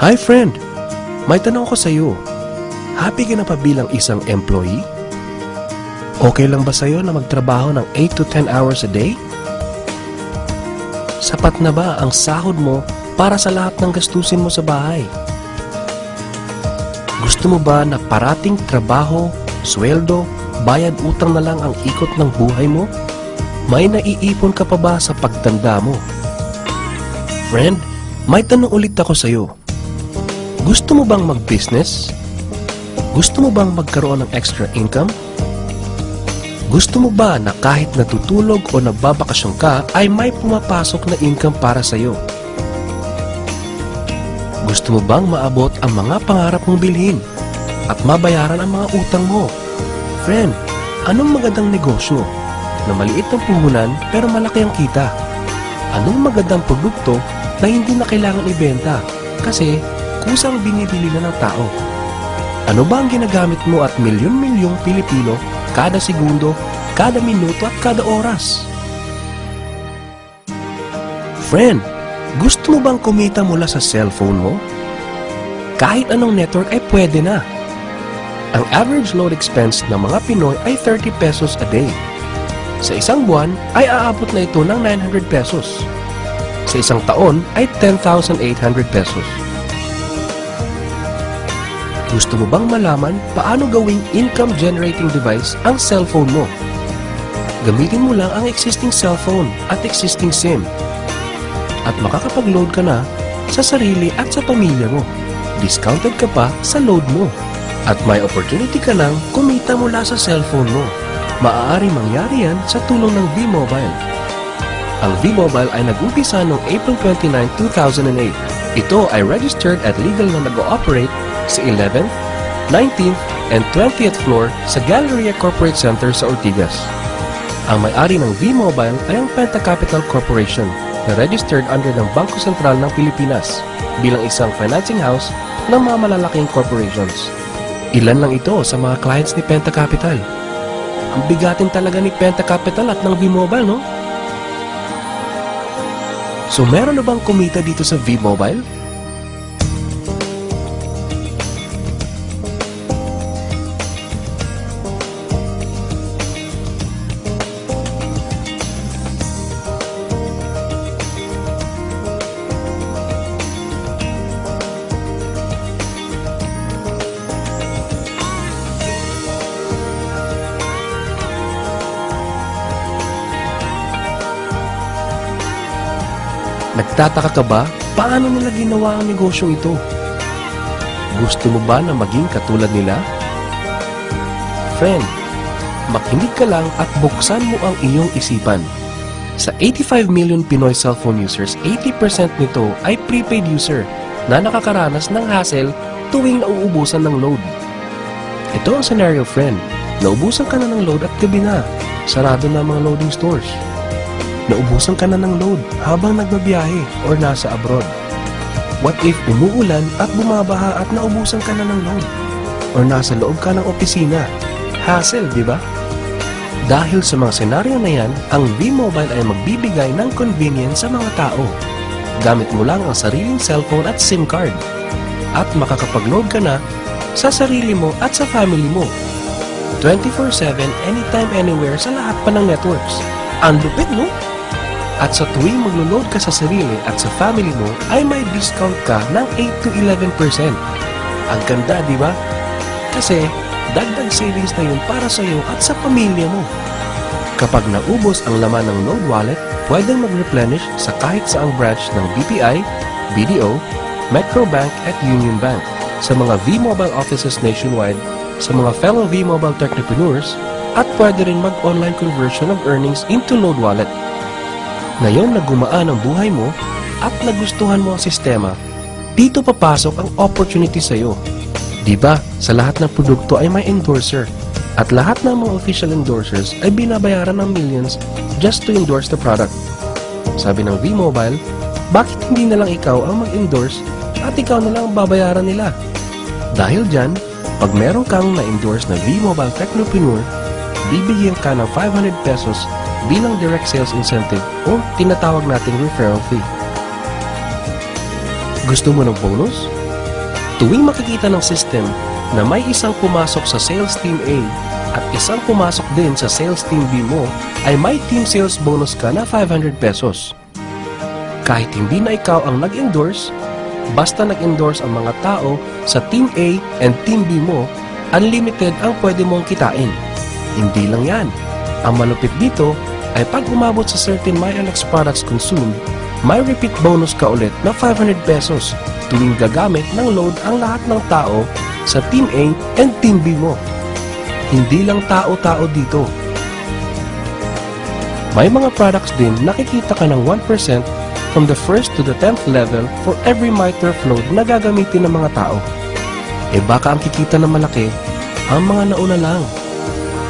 Hi friend! May tanong ko sa'yo. Happy ka na pa bilang isang employee? Okay lang ba sa'yo na magtrabaho ng 8 to 10 hours a day? Sapat na ba ang sahod mo para sa lahat ng gastusin mo sa bahay? Gusto mo ba na parating trabaho, sweldo, bayad utang na lang ang ikot ng buhay mo? May naiipon ka pa ba sa pagtanda mo? Friend, may tanong ulit ako sa'yo. Gusto mo bang mag-business? Gusto mo bang magkaroon ng extra income? Gusto mo ba na kahit natutulog o nagbabakasyon ka ay may pumapasok na income para sa'yo? Gusto mo bang maabot ang mga pangarap mong bilhin at mabayaran ang mga utang mo? Friend, anong magandang negosyo na maliit ang puhunan pero malaki ang kita? Anong magandang produkto na hindi na kailangan ibenta kasi kusang binibili na ng tao? Ano ba ang ginagamit mo at milyon-milyong Pilipino kada segundo, kada minuto at kada oras? Friend, gusto mo bang kumita mula sa cellphone mo? Kahit anong network ay pwede na. Ang average load expense ng mga Pinoy ay 30 pesos a day. Sa isang buwan ay aabot na ito ng 900 pesos. Sa isang taon ay 10,800 pesos. Gusto mo bang malaman paano gawing income-generating device ang cellphone mo? Gamitin mo lang ang existing cellphone at existing SIM at makakapag-load ka na sa sarili at sa pamilya mo. Discounted ka pa sa load mo at may opportunity ka lang kumita mula sa cellphone mo. Maaari mangyari yan sa tulong ng V-Mobile. Ang V-Mobile ay nag-umpisa noong April 29, 2008. Ito ay registered at legal na nag-ooperate sa 11th, 19th, and 20th floor sa Galleria Corporate Center sa Ortigas. Ang may-ari ng V-Mobile ay ang Penta Capital Corporation na registered under ng Bangko Sentral ng Pilipinas bilang isang financing house ng mga malalaking corporations. Ilan lang ito sa mga clients ni Penta Capital. Ang bigatin talaga ni Penta Capital at ng V-Mobile, no? So meron na bang kumita dito sa V-Mobile? Nagtataka ka ba? Paano nila ginawa ang negosyong ito? Gusto mo ba na maging katulad nila? Friend, makinig ka lang at buksan mo ang iyong isipan. Sa 85 million Pinoy cellphone users, 80% nito ay prepaid user na nakakaranas ng hassle tuwing nauubusan ng load. Ito ang scenario, friend. Naubusan ka na ng load at gabi na. Sarado na ang mga loading stores. Naubusan ka na ng load habang nagbabiyahe or nasa abroad. What if umuulan at bumabaha at naubusan ka na ng load? Or nasa loob ka ng opisina? Hassle, di ba? Dahil sa mga senaryo na yan, ang V-Mobile ay magbibigay ng convenience sa mga tao. Gamit mo lang ang sariling cellphone at SIM card. At makakapag-load ka na sa sarili mo at sa family mo. 24/7, anytime, anywhere sa lahat pa ng networks. Ang lupit, no? At sa tuwing maglo-load ka sa sarili at sa family mo, ay may discount ka ng 8 to 11%. Ang ganda, di ba? Kasi dagdag savings na yun para sa iyo at sa pamilya mo. Kapag naubos ang laman ng load wallet, pwedeng mag-replenish sa kahit saang branch ng BPI, BDO, Metrobank at Union Bank, sa mga V-Mobile offices nationwide, sa mga fellow V-Mobile technopreneurs, at pwede rin mag-online conversion of earnings into load wallet. Ngayon na gumaan ang buhay mo at nagustuhan mo ang sistema, dito papasok ang opportunity sa iyo. Diba, sa lahat ng produkto ay may endorser at lahat ng mga official endorsers ay binabayaran ng millions just to endorse the product. Sabi ng V-Mobile, bakit hindi na lang ikaw ang mag-endorse at ikaw na lang ang babayaran nila? Dahil dyan, pag meron kang na-endorse na V-Mobile Technopreneur, bibigyan ka ng 500 pesos bilang direct sales incentive o tinatawag nating referral fee. Gusto mo ng bonus? Tuwing makikita ng system na may isang pumasok sa sales team A at isang pumasok din sa sales team B mo, ay may team sales bonus ka na 500 pesos. Kahit hindi na ikaw ang nag-endorse, basta nag-endorse ang mga tao sa team A and team B mo, unlimited ang pwede mong kitain. Hindi lang yan. Ang malupit dito ay pag umabot sa certain MyLX products consumed, may repeat bonus ka ulit na 500 pesos tuwing gagamit ng load ang lahat ng tao sa team A and team B mo. Hindi lang tao-tao dito. May mga products din nakikita ka ng 1% from the 1st to the 10th level for every MyTurf load na gagamitin ng mga tao. E baka ang kikita na malaki, ang mga nauna lang.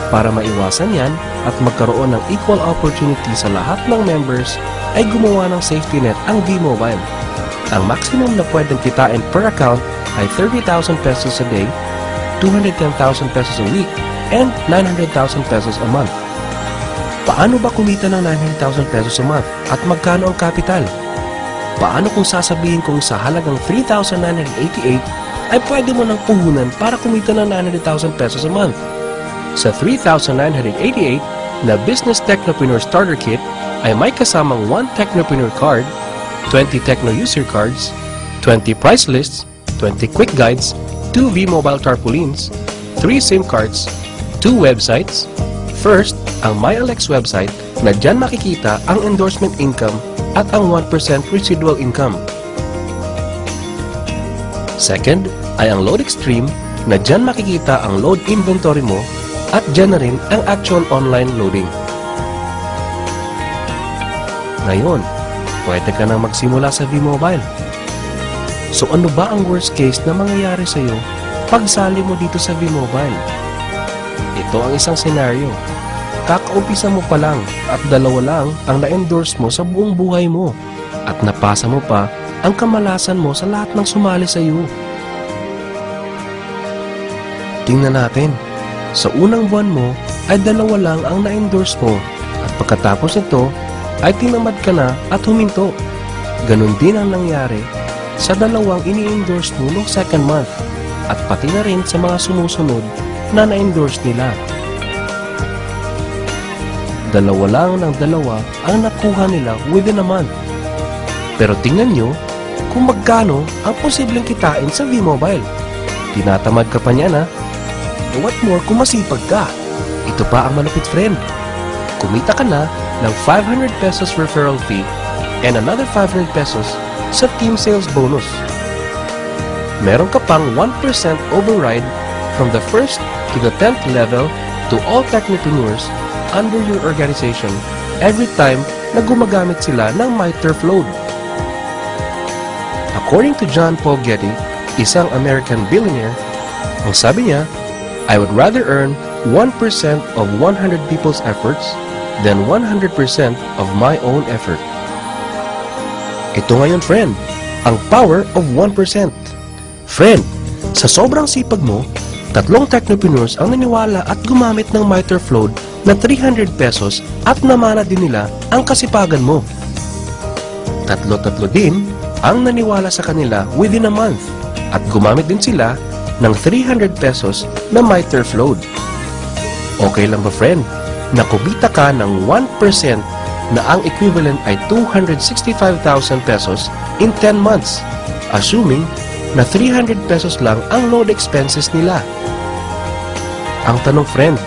Para maiwasan yan at magkaroon ng equal opportunity sa lahat ng members, ay gumawa ng safety net ang V-Mobile. Ang maximum na pwedeng kitain per account ay 30,000 pesos a day, 210,000 pesos a week, and 900,000 pesos a month. Paano ba kumita ng 900,000 pesos a month at magkano ang capital? Paano kung sasabihin kong sa halagang 3,988 ay pwede mo nang puhunan para kumita ng 900,000 pesos a month? Sa 3,988 na Business Technopreneur Starter Kit ay may kasamang 1 Technopreneur card, 20 Techno User Cards, 20 price lists, 20 quick guides, 2 V-Mobile tarpaulins, 3 SIM cards, 2 websites. First, ang MyLX website na dyan makikita ang endorsement income at ang 1% residual income. Second, ay ang Load Extreme na dyan makikita ang load inventory mo at dyan na rin ang actual online loading. Ngayon, pwede ka nang magsimula sa V-Mobile. So ano ba ang worst case na mangyayari sa'yo pag sali mo dito sa V-Mobile? Ito ang isang senaryo. Kakaumpisa mo pa lang at 2 lang ang na-endorse mo sa buong buhay mo at napasa mo pa ang kamalasan mo sa lahat ng sumali sa iyo. Tingnan natin. Sa unang buwan mo ay 2 lang ang na-endorse mo at pagkatapos nito ay tinamad ka na at huminto. Ganon din ang nangyari sa 2 ini-endorse mo noong second month at pati na rin sa mga sumusunod na na-endorse nila. 2 lang ng 2 ang nakuha nila within a month. Pero tingnan nyo kung magkano ang posibleng kitain sa V-Mobile. Tinatamad ka pa niya na. What more kung masipag ka? Ito pa ang malupit, friend. Kumita ka na ng 500 pesos referral fee and another 500 pesos sa team sales bonus. Meron ka pang 1% override from the 1st to the 10th level to all technopreneurs under your organization every time na gumagamit sila ng MyTurf load. According to John Paul Getty, isang American billionaire, ang sabi niya, I would rather earn 1% of 100 people's efforts than 100% of my own effort. Ito ngayon, friend, ang power of 1%. Friend, sa sobrang sipag mo, 3 technopreneurs ang naniwala at gumamit ng MyTurf load na 300 pesos at namana din nila ang kasipagan mo. 3 din ang naniwala sa kanila within a month at gumamit din sila ng 300 pesos na MyTurf load. Okay lang ba, friend, na kumita ka ng 1% na ang equivalent ay 265,000 pesos in 10 months, assuming na 300 pesos lang ang load expenses nila? Ang tanong, friend,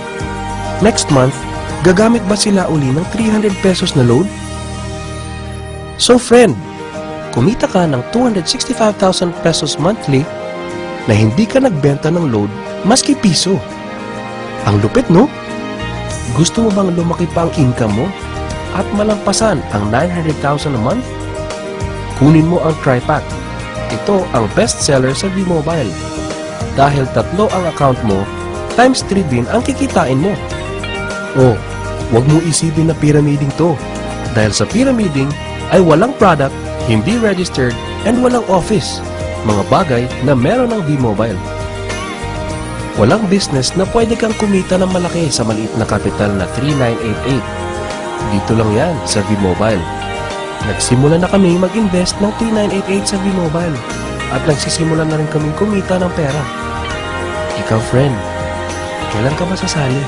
next month, gagamit ba sila uli ng 300 pesos na load? So, friend, kumita ka ng 265,000 pesos monthly na hindi ka nagbenta ng load maski piso. Ang lupit, no? Gusto mo bang lumaki pa ang income mo at malampasan ang 900,000 a month? Kunin mo ang TriPack. Ito ang best seller sa V-Mobile. Dahil 3 ang account mo, times 3 din ang kikitain mo. Oh, huwag mo isipin na pyramiding to. Dahil sa pyramiding ay walang product, hindi registered, and walang office. Mga bagay na meron ng V-Mobile. Walang business na pwede kang kumita ng malaki sa maliit na kapital na 3,988. Dito lang yan sa V-Mobile. Nagsimula na kami mag-invest ng 3,988 sa V-Mobile. at nagsisimula na rin kaming kumita ng pera. Ikaw, friend, kailan ka ba sasali?